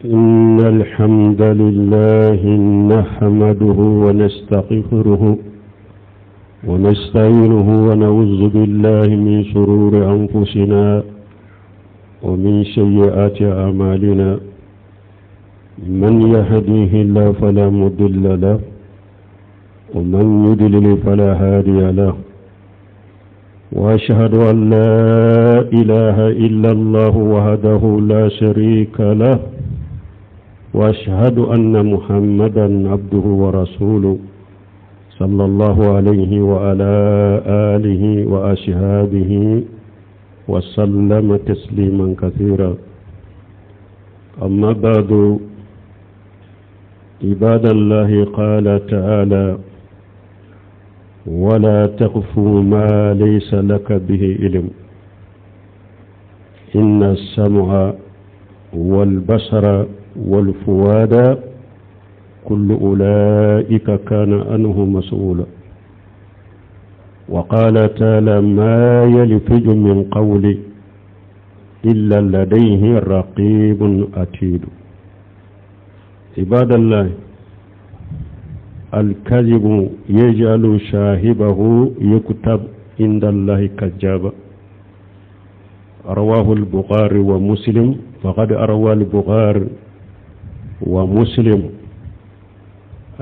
إن الحمد لله نحمده ونستغفره ونستعينه ونعوذ بالله من شرور أنفسنا ومن سيئات أعمالنا من يهديه الله فلا مضل له ومن يضلل فلا هادي له وأشهد أن لا إله إلا الله وحده لا شريك له وأشهد أن محمدا عبده ورسوله صلى الله عليه وعلى آله وأصحابه وسلم تسليما كثيرا. أما بعد، عباد الله، قال تعالى: ولا تقف ما ليس لك به علم إن السمع والبصر والفؤاد كل أولئك كان عنه مسؤولا. وقال تعالى: ما يلفظ من قول إلا لديه رقيب عتيد. عباد الله، الكذب يجعل شاهبه يكتب عند الله كذابا. رواه البخاري ومسلم. فقد أروى البخاري ومسلم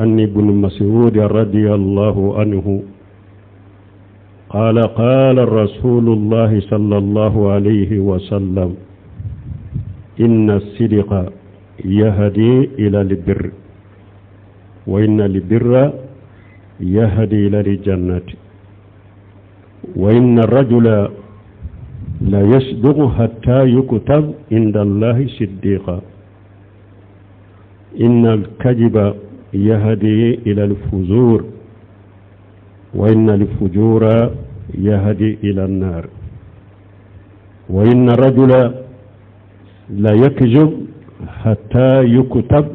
عن ابن مسعود رضي الله عنه قال: قال رسول الله صلى الله عليه وسلم: إن الصدق يهدي إلى البر وإن البر يهدي إلى الجنة وإن الرجل لا يصدق حتى يكتب عند الله صديقا. إن الكذب يهدي إلى الفجور وإن الفجور يهدي إلى النار وإن الرجل لا يكذب حتى يكتب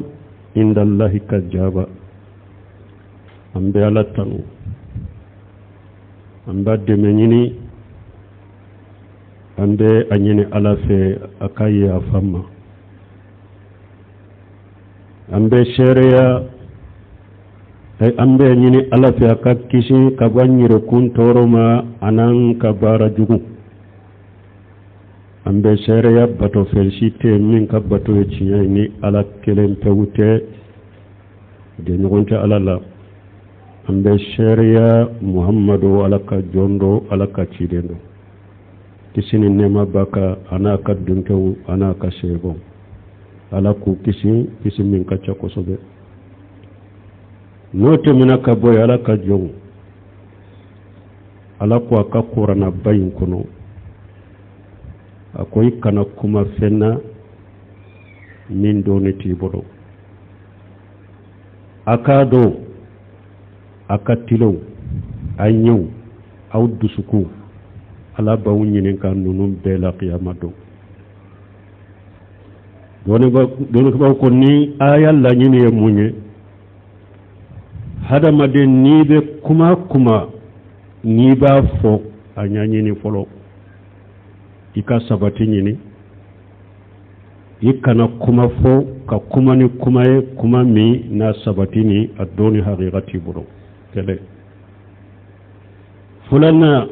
عند الله كذابا. أمبي على التنو أمبي منيني أمبي أنيني على في أكاي أفهم أمبي شريا أمبي أنيني على في أكاكيشي كباني ركون تورما أنان كبارا جوكو أمبي شريا باتو فلسيتي من كباتو يتشيني على كلم توتي دي نغنت على الله. أمبي شريا محمد على كجوندو على كتشيدنو kisini nema baka anaka dunkewu anaka shebo alaku kisi min kacha kosobe note minaka boy alaka jongu alaku akakura na bayin kono akoy kana kuma fenna min doneti bodo akado akatilo anyu awdusuku ala bawu ñinin kan nunum be la qiyamado doni ba ko ni ayal la ñini e muñe hada made ni be kuma ni ba fo a ñañini folo ika sabati ñini ikana kuma fo ka kuma ni kuma mi na sabati ni adoni haqiqati buro tele fulana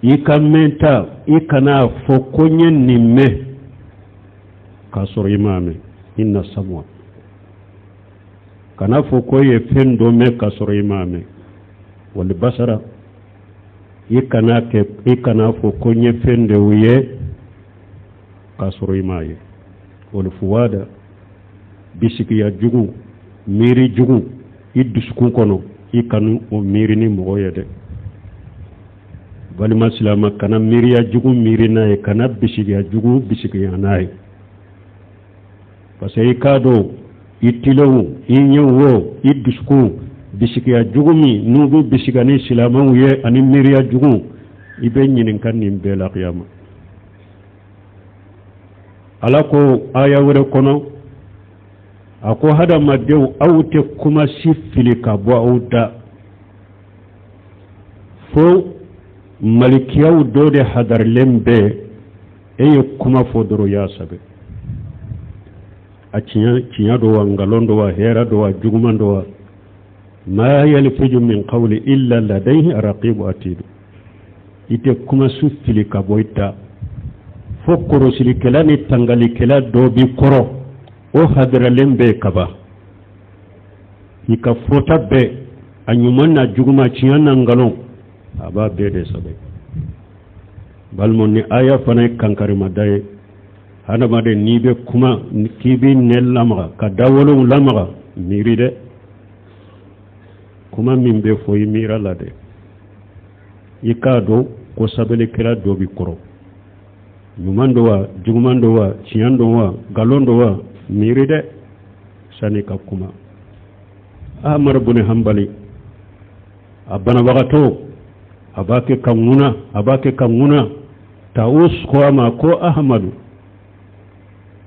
ikamenta ikana fokonye nimme kasoro imame inna samwa kana fokoye fendo me kasoro imame wal basara ikana fokonye fende uye kasoro imaye wal fuwada bisiki ya jugu miri jugu idusukun kono ikanu o miri ni mogoyede walima silama kana miriya jugu mirina e kana bisigiya jugu bisigiya nae parce que ikado itilewu inyewo idusku bisigiya jugu mi nugu bisigani silama uye ani miriya jugu ibe nyinin kan nimbe la qiyama alako aya wure kono ako hada madew awte kuma sifili ka bo awda fo malikiyaw dode hadar lembe eye kuma fodoro ya sabe a cinya do wa ngalon do wa hera do wa juguman do wa ma yalfiju min qawli illa ladayhi raqibu atid ite kuma su fili ka boita fokoro sili kala ni tangali kala do bi koro o hadra lembe kaba ika fota be anyuman na juguma cinya na ngalon aba be de sabe balmon ni aya fana kankari madaye hana made ni be kuma kibi nel lamaga ka dawolo lamaga miri de kuma min be foyi mira la de ikado ko sabele kira do bi koro nyumando wa jugumando wa ciando wa galondo wa miri de sani ka kuma Ahmad ibn Hanbali abana bagato abake kamuna taus ko ama ko Ahmadu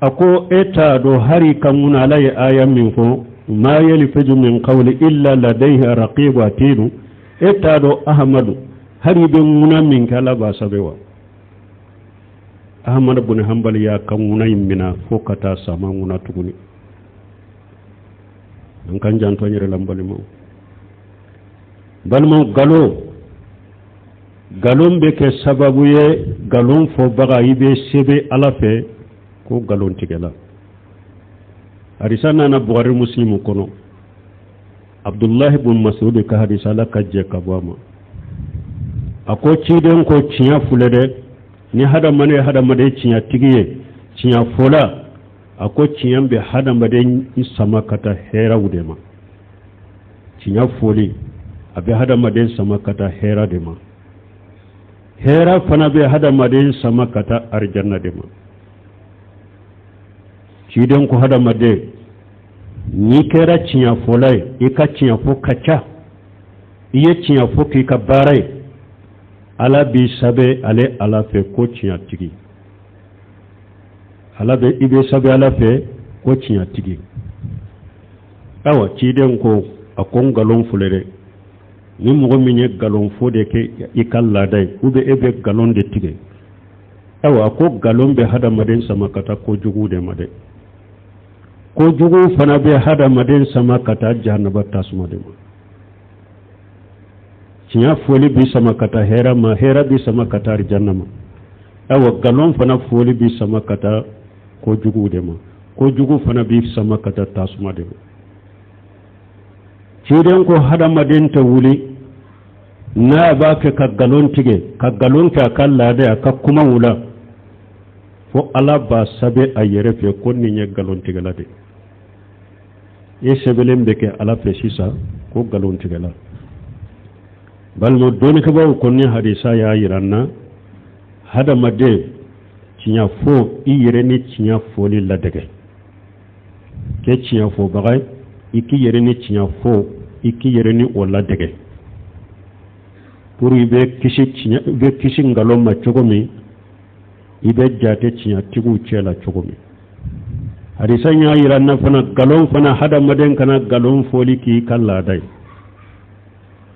ako eta do hari kamuna lay ayam min ko ma yalfaju min qawli illa ladayhi raqibu atid eta do Ahmadu hari be muna min kala ba sabewa Ahmad ibn Hanbali ya kamuna yimina fokata sama muna tuguni an kan janto nyere lambali mo balmo galon be ke sababu ye galon fo baga yibe sebe alafe ko galon tigela hadisana na Bukhari Muslim kono Abdullah ibn Mas'ud ka hadisa la kajje kabama ako ciden ko cinya fulede ni hada made cinya tigiye cinya fola ako cinya be hada made sama kata hera wudema cinya foli abe hada made sama kata hera dema hera fana be hada made sama kata arjanna dema ciden ko hada made ni kera cinya folai ika cinya fo kacha iye cinya fo ki ka barai ala bi sabe ale ala fe ko cinya tigi ala be ibe sabe ala fe ko cinya tigi awa ciden ko akon galon fulere ni mogo minye galon fo de ke ikalla dai ube ebe galon de tige awa ko galon be hada maden sama kata ko jugu de made ko jugu fana be hada maden sama kata jahannaba tasuma de ma cinya foli bi sama kata hera ma hera bi sama kata jahannama awa galon fana foli bi sama kata ko jugu de ma ko jugu fana bi sama kata tasuma de ma ciden ko hada maden ta wuli na ba ka galon tige ka galon ka kalla da ka kuma wula fo ala ba sabe ayere fe ko ni nye galon tige la de e sebelem be ke ala fe sisa ko galon tige la balmo doni ka ba ko ni hadisa ya yiranna hada made cinya fo iyere ni cinya fo li la dege ke cinya fo bagay iki yere ni cinya fo iki yere ni wala dege pour ibe kisi ngalon ma cogomi ibe jate cinya tigu cela cogomi hadisa nya yiranna fana galon fana hada maden kana galon foli ki kala dai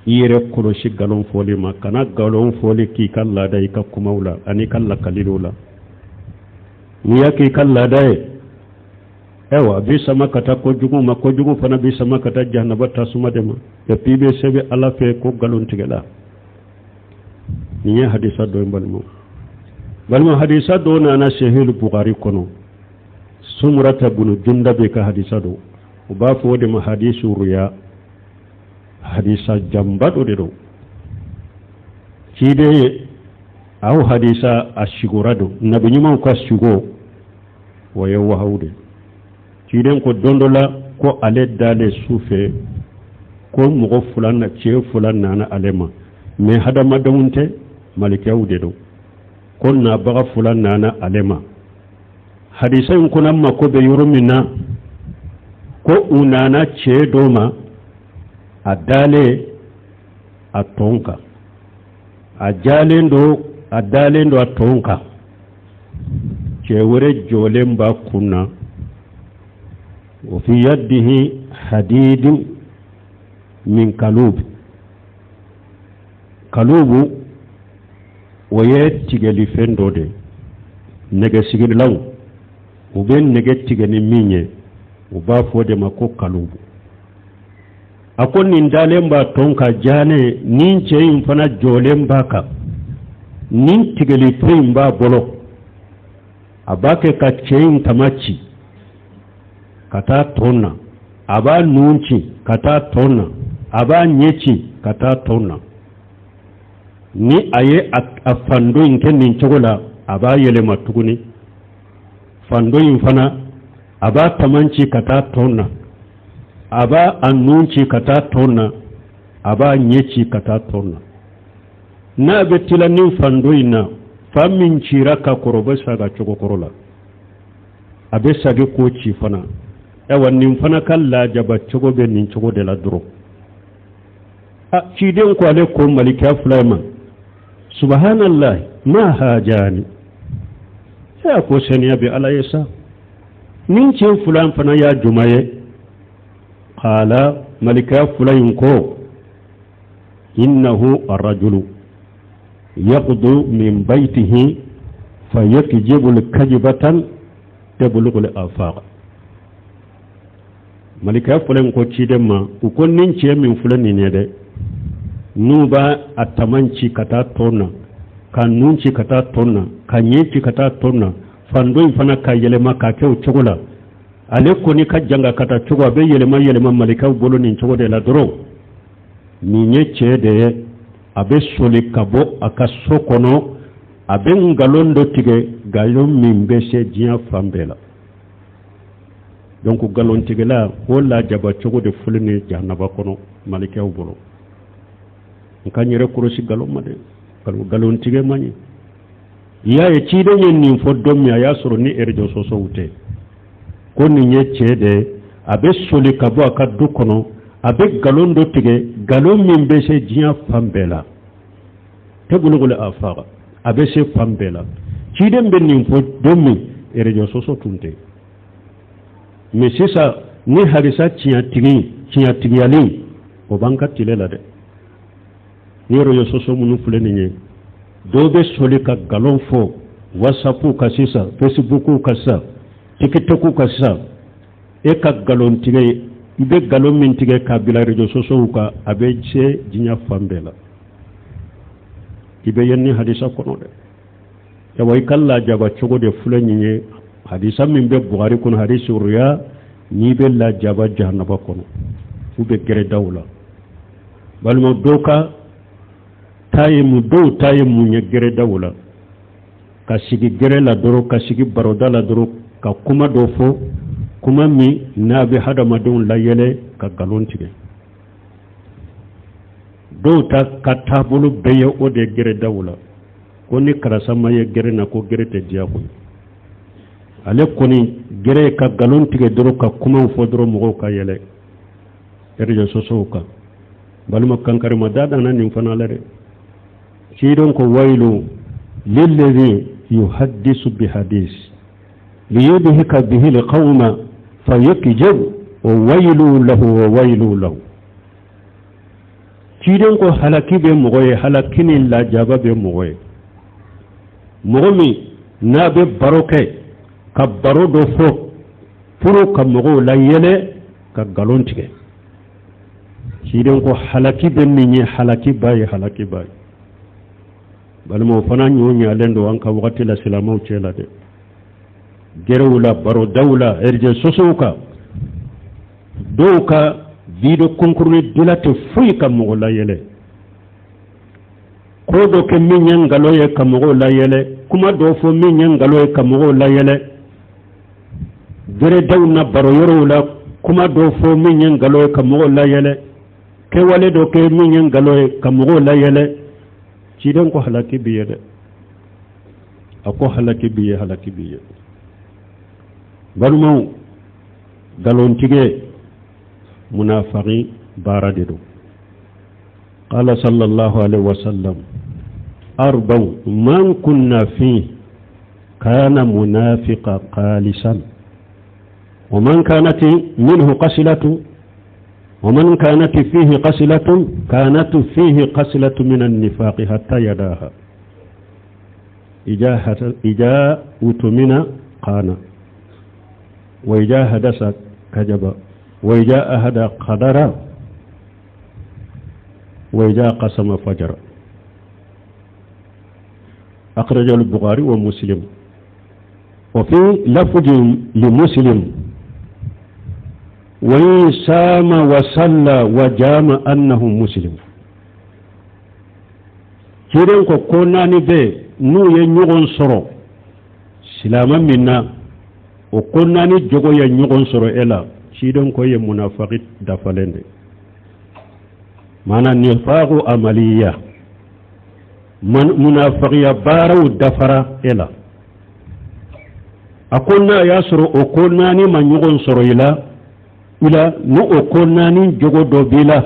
iyere koroshi galon foli ma kana galon foli ki kala dai ka kumaula ani kala kalilula niya ki kala dai ewa bi sama kata ko jugu fana bi sama kata jahannaba tasuma dema ya pibe sebe ala fe ko galon tigela niya hadisa do balmo hadisa do na sahih Bukhari kono sumrata ibn jundab ka hadisa do uba fo de ma hadisu ruya hadisa jambado de do cide aw hadisa ashigurado nabi nyima ko ashigo wayo wahawde ciden ko dondola ko ale dale sufe ko mogo fulanna ce fulanna na alema me hada madawunte malikawu de do ko na baga fulanna na alema hadisan kunan mako be yurumina ko unana ce doma adale atonka ajalendo adalendo atonka ce wure jolemba kunna وفي يده حديد من كلوب ويتيغلي فندودي نيغا سيغي لاو وبين نيغا تيغني ميني ubafo de mako kalubu akon nin dalemba tonka jane nin ce in fana jolemba ka nin tigeli prim ba bolo abake ka cein tamachi kata tonna aba nunci kata tonna aba nyeci kata tonna ni aye a fando in nin chogola aba yele matuguni fando in fana aba tamanci kata tonna aba annunci kata tonna aba nyeci kata tonna na betila nin fando ina famin cira ka korobe saga chogo korola abe sage ko ci fana ewan nin fana kala jaba chogo be nin chogo de la dro a ci den ko ale ko malika fulaiman subhanallah ma hajani ya ko saniya bi alaysa nin ci fulan fana ya jumaye qala malika fulayin ko innahu ar-rajulu يقضو من بيته فيكجب الكجبة تبلغ الآفاق ملكا فلان كوتشي دما وكون نينشي من فلان نيده نوبا التمانشي كتا تونا كان نونشي كتا تونا كان ينشي كتا تونا فاندوين فانا كا يلما كاكيو تشغولا aleko ni kajanga kata chugwa be yelema malika bolo ni nchogo de la dro ninye chede abe soli kabo aka sokono abe ngalondo tige galon mimbese jiya fambela donc galon tige la wala jaba chogo de fulini jannaba kono malika bolo nkanyere kurosi galon made galon tige mani ya e chide ni fodom ya soro ni erjo soso wute ko ninye chede abe soli kabo aka dukono abe galon do tige galon min be se jiya fambela tebulugul afaqa abe se fambela chide ben nin fo domi erejo soso tunte mais c'est ça ni harisa chiya tigi ali o banka tilela de ni erejo soso munu fuleni nye dobe soli ka galon fo whatsapp ka sisa facebook ka sa tiktok ka sa e ka galon tige ibe galon min tige ka bila rejo soso ka abe che jinya fambela ibe yenni hadisa kono de ya way kala jaba chogo de fulani nye hadisa min be bukhari kono hadisi riya ni be la jaba jahannaba kono ube gere dawla balmo doka tayi mu nye gere dawla ka sigi gere la doro ka sigi baroda la doro ka kuma do fo kuma mi na be hadama don la yele ka galon tige do ta katabulu beye o de gere dawla ko ni karasama ye gere na ko gere te dia ko ale koni gere ka galon tige doro ka kuma fo doro mo ka yele erjo soso ka balma kankare madada nan ni fana lare ci don ko waylu lillazi yuhaddisu bi hadis liyudhika bihi alqawma fayakjab wa waylu lahu ciden ko halaki be mogoye halakini la jaba be mogoye mogomi na be baroke ka baro do fo puro ka mogo la yele ka galon tige ciden ko halaki be ni halaki baye balmo fana nyonya lendo an ka wakati la silamaw cela de gerewula baro dawla erje sosoka doka bido konkurni dilate fuyi kam mo la yele ko do ke minyan galoye kam mo la yele kuma do fo minyan galoye kam mo la yele gere dawna baro yorowla kuma do fo minyan galoye kam mo la yele ke wale do ke minyan galoye kam mo la yele ci den ko halaki biye de ako halaki biye balmo galon tige منافقي بارددو قال صلى الله عليه وسلم أربع من كنا فيه كان منافق قالسا ومن كانت منه قسلة ومن كانت فيه قسلة كانت فيه قسلة من النفاق حتى يداها إجا أتمنى قانا وإجا حدثت كجبا وإذا أهد قدر وإذا قسم فجر أخرج البخاري ومسلم وفي لفظ لمسلم وإن سام وصلى وجام أنه مسلم كيرن كو كوناني بي نو ينيغون سرو سلاما منا وكوناني جوغو ينيغون سرو إلا شيدن كو يمنافقت دفلند معنى نفاق عملية من منافقية بارو دفرا إلا أقولنا ياسرو أقولناني من يغون سرو إلا نو أقولناني جوغو دو بلا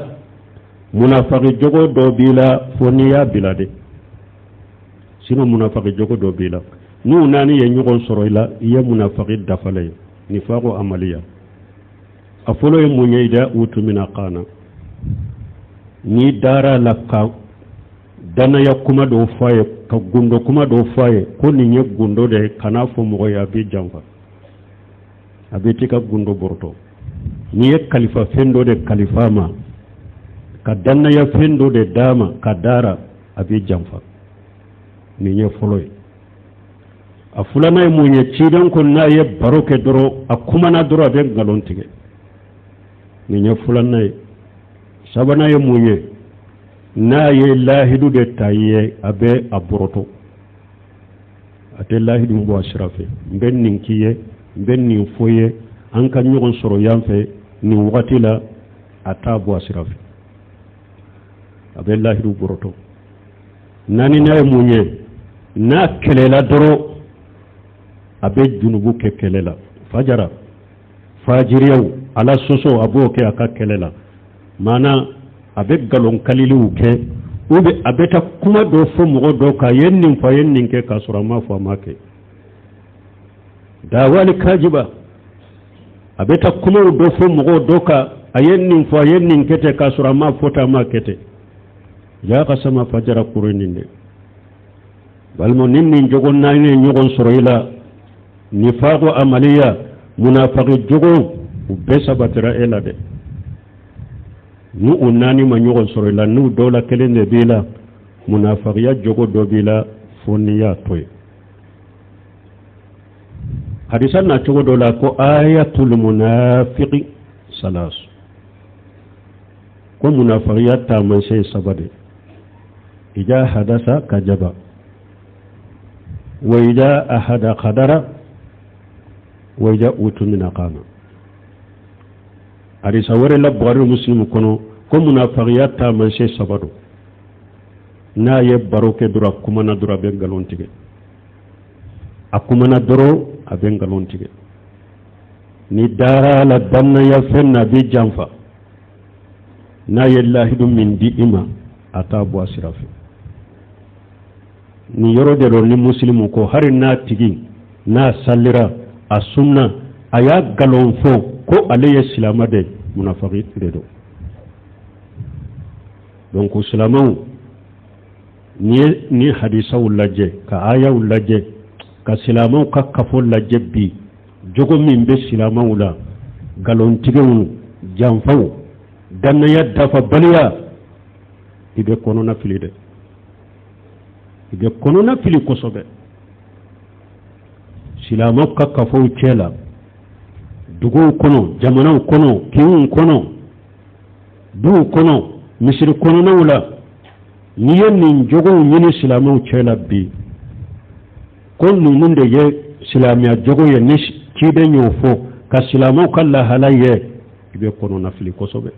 munafaqi jogo do bila foniya bilade sino munafaqi jogo do bila nu nani ye nyugon soroila ye munafaqi dafale nifaqo amaliya afolo ye munyida utu mina qana ni dara lakka dana ya kuma do faye ka gundo kuma do faye ko ni nye gundo de kana fo mo ya bi jamfa abeti ka gundo borto ni ye khalifa fendo de khalifa ma ka danna ya fendo de dama ka dara abi jamfa ni nye foloy a fulana ye munye cidan ko na ye baroke doro a kuma na doro abe galon tige ni nye fulana ye sabana ye munye na ye lahidu de taye abe aboroto ate lahidu mbo ashrafe mben ninkiye mben nin foye an kan nyugon soro yamfe ni wakati la atabu ashrafe abe lahidu boroto nani na munye na kelela doro abe junubu ke kelela fajara fajiriyaw ala soso abo ke aka kelela mana abe galon kaliliw ke ube abeta kuma do fo mo do ka yennin fa yennin ke kasura ma fa make da wali kajiba abeta kuma do fo mo do ka ayennin fa yennin ke te kasura ma fota ma kete ya kasama fajara kureninde balmo ninni jogon nayne nyogon soroila nifaqo amaliya munafaqi jogo be sabatira elade nu unani ma nyogon soroila nu dola kelende bila munafiqiya jogo do bila foniya toy hadisan na jogo dola ko ayatul munafiqi salas ko munafiqiya ta man sey sabade ija hadasa kajaba wa ija ahada qadara wa ija utumina qama ari sawore la bari muslimu kono ko munafiqiya ta man sey sabado na ye baroke dura kuma na dura be galontige akuma na doro abe galontige ni dara la danna ya fenna bi jamfa na yallahidu min di'ima atabu asirafi ni yoro de ro ni muslimu ko hari na tigi na sallira a sunna aya galon fo ko alayhi salama de munafiqi de do donc islamu ni hadisa ulaje ka aya ulaje ka silamu ka kafo laje bi jogo min be silamu la galon tigewunu jamfaw danna yadda fa baliya ibe kono na fili de ibe kono na fili kosobe silamu ka kafo chela dugo kono jamana kono kiun kono du kono misir kono na wula niye nin jogo nyini silamu chela bi kon nun de ye silamiya jogo ye ni kide nyofo ka silamu kala halaye ibe kono na fili kosobe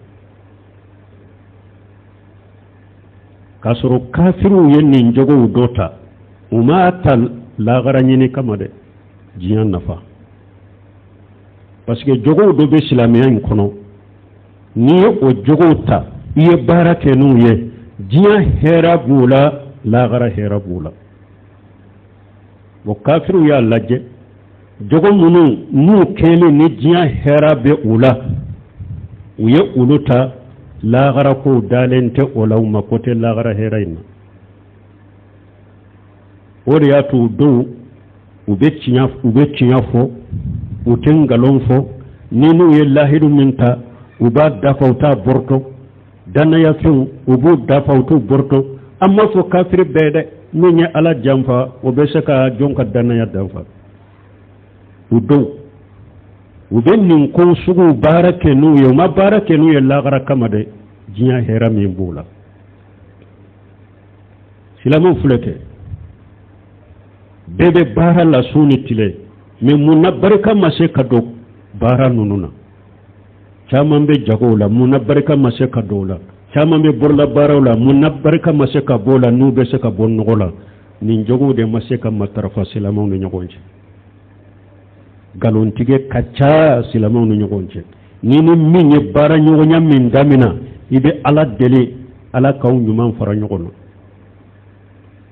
kasoro kafiru ye nin jogo dota umata lagara nyini kama de jiyan nafa parce que jogo do be silamiya kono ni o jogo ta iye barake nu ye jiya hera bula lagara hera bula wo kafiru ya laje jogo munu nu kele ni jiya hera be ula uye uluta lagara ko dalente olaw makote lagara hera ina ori atu do ube chinya fo utengalon fo ninu ye lahidu minta uba dafauta borto dana ya fin ubu dafautu borto amma fo kafir bede min ya ala jamfa o be saka jonka dana ya danfa udo uben nin ko sugu barake nu yo ma barake nu ye lagara kamade jinya hera min bula silamu fulete bebe bara la suni tile me munna barka mase kado bara nununa chaman be jagola munna barka mase kadola chaman be borla barawla munna barka mase ka bola nu be se ka bonnogola nin jogo de mase ka matarafa silamu no nyogonje galon tige kacha silamu no nyogonje nini minye bara nyogonya min damina ibe ala deli ala kaw nyuman fara nyogono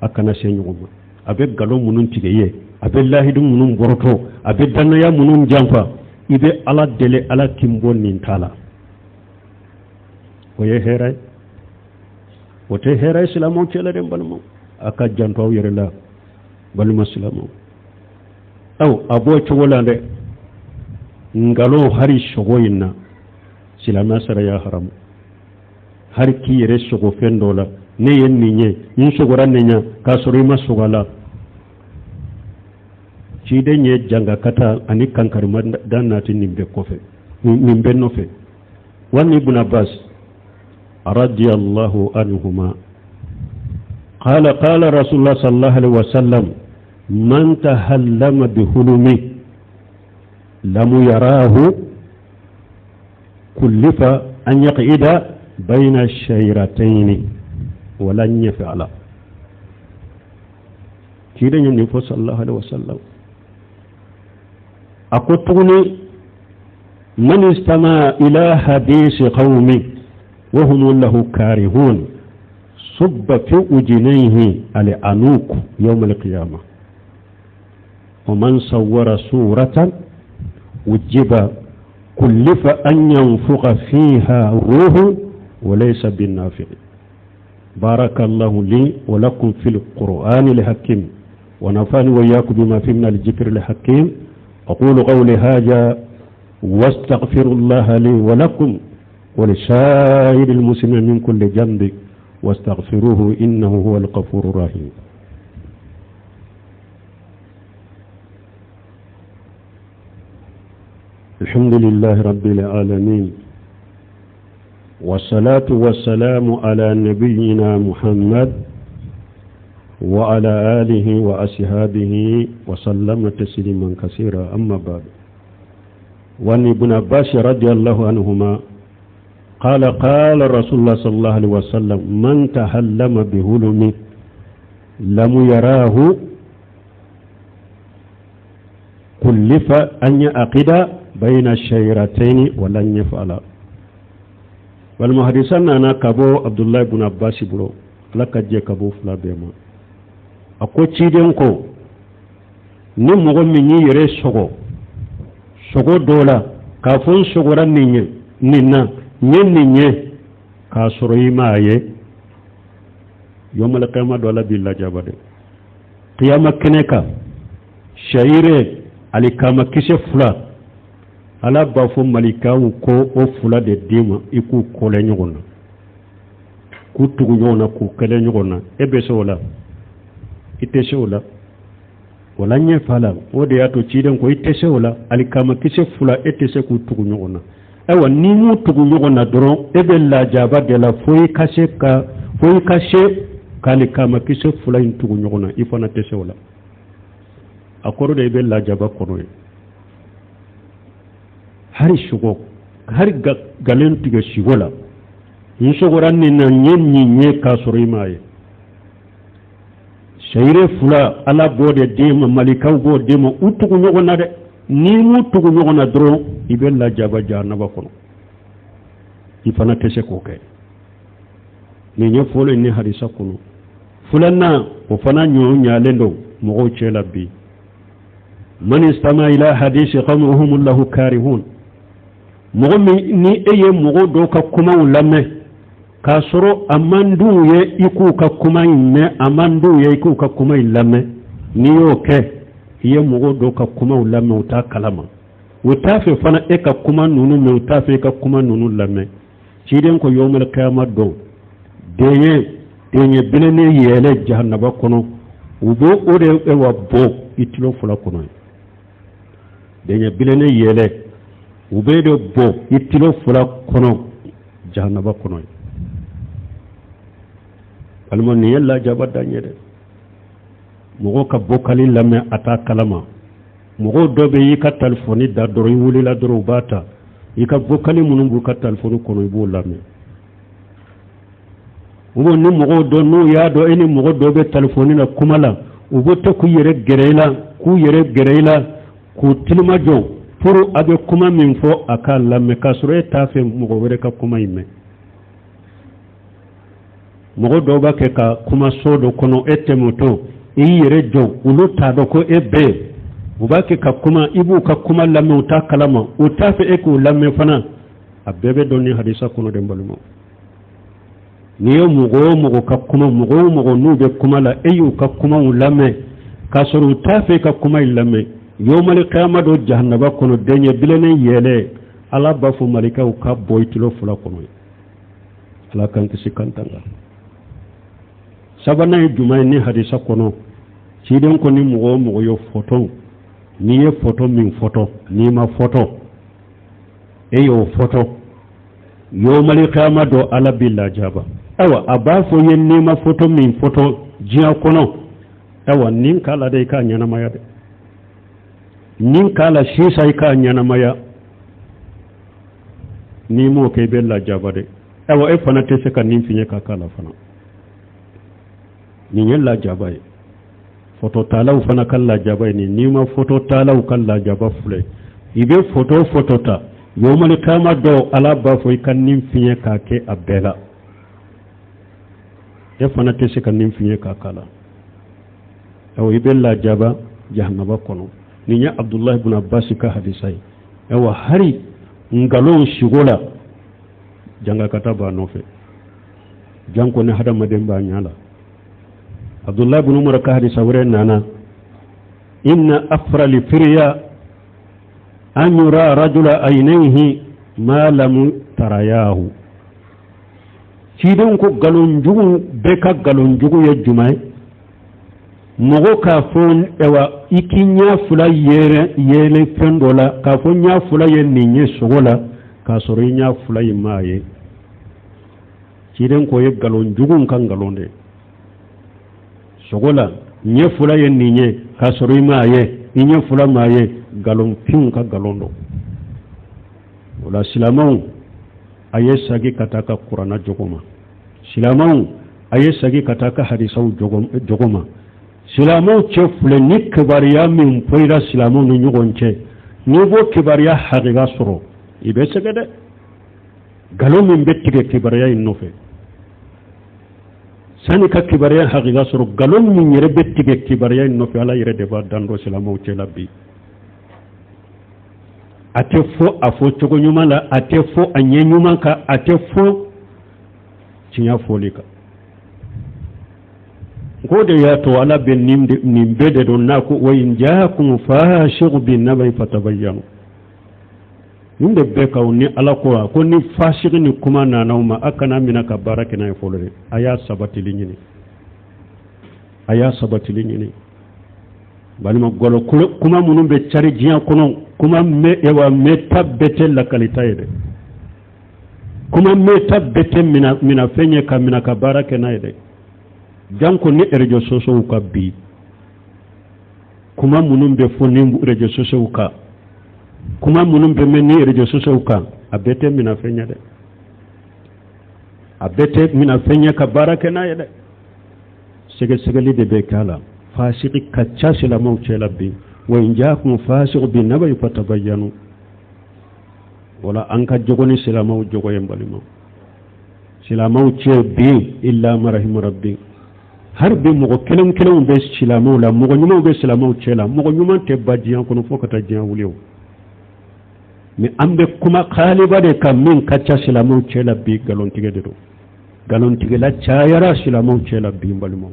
akana se nyogoma abe galon munun tige ye abe lahidu munun boroto abe danaya munun jamfa ibe ala dele ala kimbon nin tala oye heray wote heray silamu cela dem balmo aka janto yere la balmo silamu aw abo chowolande ngalo hari shogoyina silama sara ya haram har ki yere shogo fendola ne yen ninye yin shogora nenya ka soro ma sogala ci denye janga kata ani kankar dan nati nimbe kofe nimbe nofe wani ibn abbas radiyallahu anhuma qala qala rasulullah sallallahu alaihi wasallam man tahallama bihulumi lam yarahu kullifa an yaqida bayna ash-shayratayn wa lan yaf'ala ci denye ni fo sallallahu alaihi wasallam أقول من استمع إلى حديث قوم وهم له كارهون صب في أذنيه العنوق يوم القيامة ومن صور صورة وجب كلف أن ينفخ فيها الروح وليس بالنافع بارك الله لي ولكم في القرآن الحكيم ونفعني وإياكم بما فيه من الذكر الحكيم أقول قولي هذا واستغفر الله لي ولكم ولسائر المسلمين من كل جنب واستغفروه إنه هو الغفور الرحيم الحمد لله رب العالمين والصلاة والسلام على نبينا محمد وعلى آله وأصحابه وسلم تسليما كثيرا أما بعد وعن ابن عباس رضي الله عنهما قال قال رسول الله صلى الله عليه وسلم من تحلم بهلم لم يراه كلف أن يعقد بين الشيرتين ولن يفعل والمحدثان أنا كابو عبد الله بن عباس برو لك جي كابو فلا بيما ako ciden ko ni mogo min yi yere sogo dola ka fon sogora ninna nye ka soro ima ye yomal qiyama dola billa jabade qiyama keneka shaire alikama kise fula ala ba fo malikawu ko o fula de dima iku kole nyogona ku tugu nyona ku kele nyogona ebe sola ite wala wala nye fala o de yato ciden ko ite wala alikama kise fula ete se ku tugu nyogona ewa ni mu tugu nyogona doron ebe la jaba de la foyi kashe ka alikama kise fula in tugu nyogona ifana te wala akoro de ebe la jaba kono hari shugo hari galen tiga shigola in shogoran ni na nye ka soro imaye shayre fula ala bode dema malikaw go dema utugu nyogona de ni mu tugu nyogona dro ibella jaba jarnaba kono ifana tese ko kay ni nye folo ni hadisa kono fulanna o fana nyo nyalendo mo chela bi man istama ila hadisi qawmuhum lahu karihun mo ni eye mo do ka kuma ulame kasoro amandu ye iku ka kuma inne amandu ye iku ka kuma ilame ni yoke ye mugo do ka kuma ulame uta kalama utafe fana e ka kuma nunu me utafe ka kuma nunu lame ciden ko yawmal qiyamah do denye bilene yele jahannaba kono ubo ode e wa bo itilo fula kono denye bilene yele ubedo bo itilo fula kono jahannaba kono almoni yalla jabada nyede mogo ka bokali lame ata kalama mogo dobe yi ka telefoni da doro wuli la doro bata yi ka bokali munumbu ka telefoni kono ibu lame ubo ni mogo do nu ya do eni mogo dobe telefoni na kumala ubo to ku yere gereila ku tilma jo pour abe kuma min fo aka lame ka sure ta fe mogo were ka kuma ime mogo doba ke ka kuma sodo kono etemoto yere jo ulu ta do ko ebe ubake ka kuma ibu ka kuma lamme uta kalama uta fe eku lamme fana abebe doni hadisa kono de mbalmo niyo mugo ka kuma mugo nube kuma la eyu ka kuma lamme ka soru uta fe ka kuma lamme yawmal qiyamah do jahannaba kono denye bilene yele ala bafu malika ka boytilo fula kono ala kan kisi kantanga sabana jumay ni hadisa kono ciden ko ni mugo yo photo ni ye photo min photo ni ma photo e yo photo yo mali qiyama do ala billa jaba awa abafo yen ni ma photo min photo jiya kono awa nin kala dai ka nyana maya de nin kala shi sai ka nyana maya ni mo ke bella jaba de awa e fana te se ka nin finye ka kala fana ni yalla jaba e photo talaw fana kala jaba ni ma photo talaw kala jaba fule ibe photo ta yawmal qiyama do ala ba fo kan nim fiye ka ke abela e fana te se kan nim fiye ka kala aw ibe la jaba jahannaba kono ni nya abdullah ibn abbas ka hadisai aw hari ngalon shigola janga kataba nofe janko ne hada mademba nyala abdullah ibn umar ka hadisa wure nana inna afra li firya an yura rajula aynayhi ma lam tarayahu cidon ko galon jugu be ka galon jugu ye jumay mogo ka fon ewa ikinya fula yele fendola ka fon nya fula ye ninye sogola ka soro nya fula yimaye cidon ko ye galon jugu kan galonde sogola nye fula ye ninye ka soro imaye nye fula maye galon pin ka galondo wala silamau aye sagi kataka qur'ana jogoma silamau aye sagi kataka hadisau jogoma silamau che fule ni kibariya min poira silamau ni nyugonche ni bo kibariya haqiqa soro ibe segede galon min bettige kibariya innofe sani ka kibariya haqiqa soro galon min yere bettige kibariya innofe ala yere deba dando silamau che labbi ate fo afo chogo nyuma la ate fo anye nyuma ka ate fo cinya folika gode ya to ala ben nimbede don nako wa in jaakum fashiqu bin nabai fatabayyanu nimbe be ka ni ala ko ni fashiq ni kuma na nauma akana minaka baraka na folore aya sabati linyini bali ma golo kuma munum be cari jiya kono kuma me ewa meta bete la kalita yede kuma meta bete mina fenye ka mina ka baraka na yede janko ni erjo soso ka bi kuma munum be foni erjo soso ka kuma munum be meni erjo soso ka abete mina fenya de abete mina fenya ka baraka na yede sege de be kala fasiki kacca silamau ce labbi wa in jaakum fasiqu bin nabai fatabayyanu wala an ka jogoni silamau jogo yembalima silamau ce bi illa marahim rabbi har bi mo kelen be silamau la mo nyuma be silamau ce la mo nyuma te bajiyan kono fokata jiyan wulew mi ambe kuma khaliba de kam min kacca silamau ce labbi galon tige la chayara silamau ce labbi mbalimo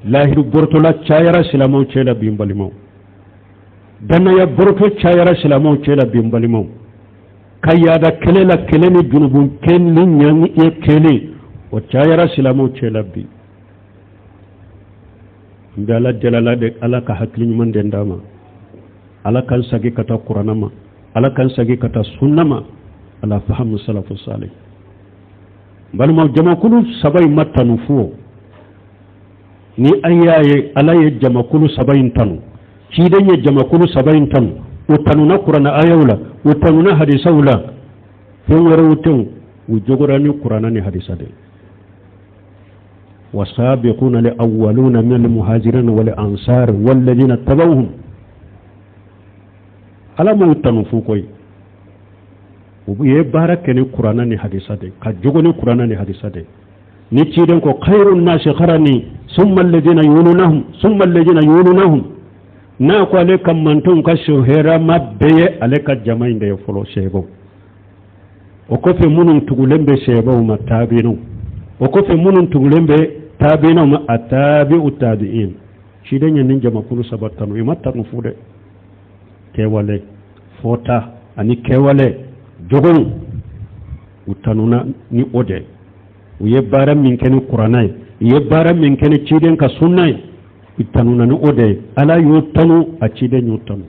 lahiru bortola chayara silamau chela bimbalimo dana ya borto chayara silamo chela bimbalimo kayada kelela keleni junubun kenni nyang e kele o chayara silamo chela bi ndala jalala de ala ka hakli man de ndama ala kan sagi kata qur'anama ala kan sagi kata sunnama ala fahamu salafus salih balma jamakulu sabai matanu fu ni ayaye ala ye jamakulu sabai tanu cidan ye jamakulu sabai tanu utanuna qur'ana ayawla utanuna hadisawla fen warawtun wujogorani qur'ana ni hadisade والسابقون الأولون من المهاجرين والأنصار والذين اتبعوهم على ما تنفوكوي ويبارك كني قرآن ني حديثه كجوغني قرآن ني حديثه نيتيدن كو خير الناس خرني ثم الذين يولونهم ناكو عليك منتون كشهرا ما بي عليك جماعين دي فلو شيبو وكفي منون تغلمبه شيبو ما تابينو وكفي منون تغلمبه تابينو ما اتابع التابعين شيدن ين جما كل سبتانو يمتانو فوده كيوالي فوتا اني كيوالي jogon utanuna ni ode uye bara min kene qur'anai uye bara min kene ciden ka sunnai utanuna ni ode ala yotanu a ciden yotanu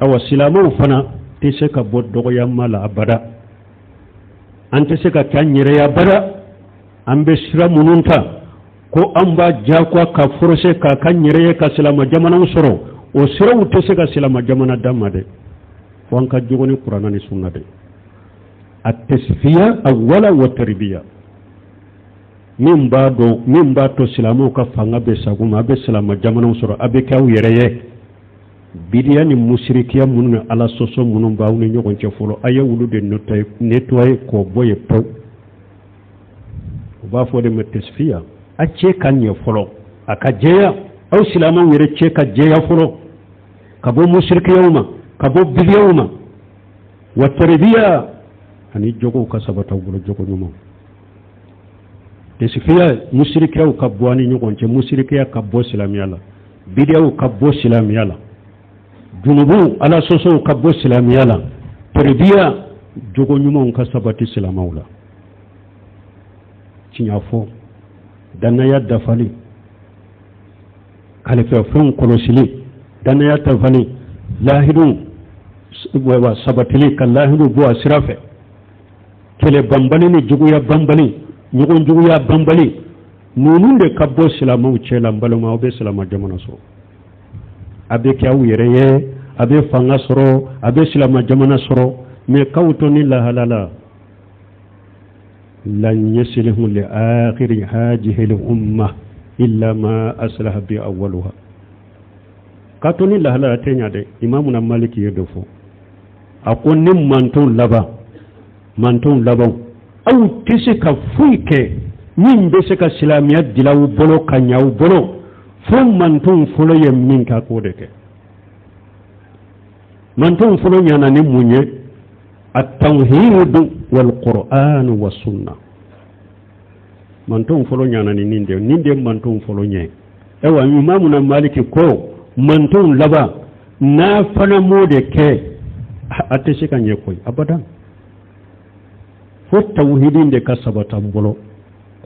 awa silamu fana te se ka boddo yamma la abada ante se ka kanyere ya bada ambe sira mununta ko amba jakwa ka forse ka kanyere ka silama jamana usoro o sira ute se ka silama jamana damade wanka jogoni qur'ana ni sunna de at-tasfiya awwala wa tarbiya min ba to silamu ka fanga be saguma be salama jamana soro abe kaw yereye bidiya ni mushrikiya munna ala soso munun bawni nyogon ce folo aya wulude nettoyer ko boye paw ba fo de tasfiya a ce kan ye folo aka jeya aw silamu yere ce ka jeya folo ka bo mushrikiya uma kabo biliyawma wa tarbiya ani jogo ka sabata wala jogo nyuma desfiya musrikiya ka boani nyugon ce musrikiya ka bo islamiyala bidiyaw ka bo islamiyala junubu ala soso ka bo islamiyala tarbiya jogo nyuma ka sabati islamawla cinyafo danaya dafali kalifa fun kolosili danaya dafali lahidu wa sabatili kan lahidu buwa sirafe kele bambali ni jugu ya bambali nyugun jugu ya bambali nunun de kabbo silama uche lambalo ma obe silama jamana so abe kyawu yereye abe fanga soro abe silama jamana soro me kawto ni la halala lan yaslihu li akhir hadhihi al umma illa ma aslaha bi awwaluha katoni la halala tenya de imamu na maliki yedo fo akon nim manton laba aw tisika fuike min be se ka silamiya dilaw bolo kanyaw bolo fo manton folo yem min ka ko de ke manton folo nyana ni munye at-tawhid wal qur'an was sunnah manton folo nyana ni ninde manton folo nye ewa imamu na maliki ko manton laba na fana mode ke atese kan yekoy abadan fo tawhidin de kasabata bolo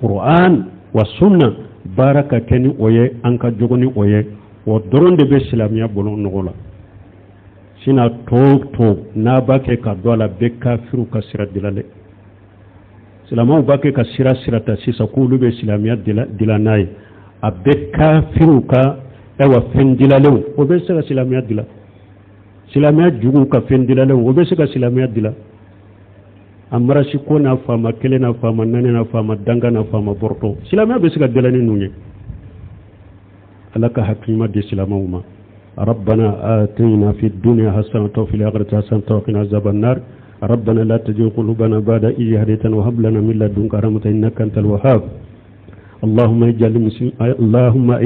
qur'an wa sunna baraka keni oye anka jogoni oye o doronde be islamiya bolo nogola sina to na bake ka dola be kafiru ka sira dilale islamu bake ka sira sisa kulu be islamiya dilanay abbe kafiru ka ewa fendilalew o be se ka islamiya dila silamiya jugu ka fendilalew o be se ka islamiya dila amara shi ko na fama kele na fama nane na fama danga na fama borto silamiya be se ka dila ni nunye alaka hakima de silamawuma ربنا آتنا في الدنيا حسنة وفي الآخرة حسنة وقنا عذاب النار ربنا لا تزغ قلوبنا بعد إذ هديتنا وهب لنا من لدنك رحمة إنك أنت الوهاب اللهم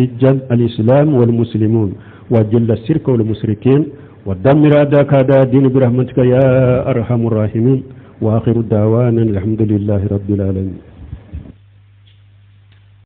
اجعل الإسلام والمسلمون وأجل الشرك والمشركين ودمر أعداءك أعداء الدين برحمتك يا أرحم الراحمين وآخر دعوانا الحمد لله رب العالمين.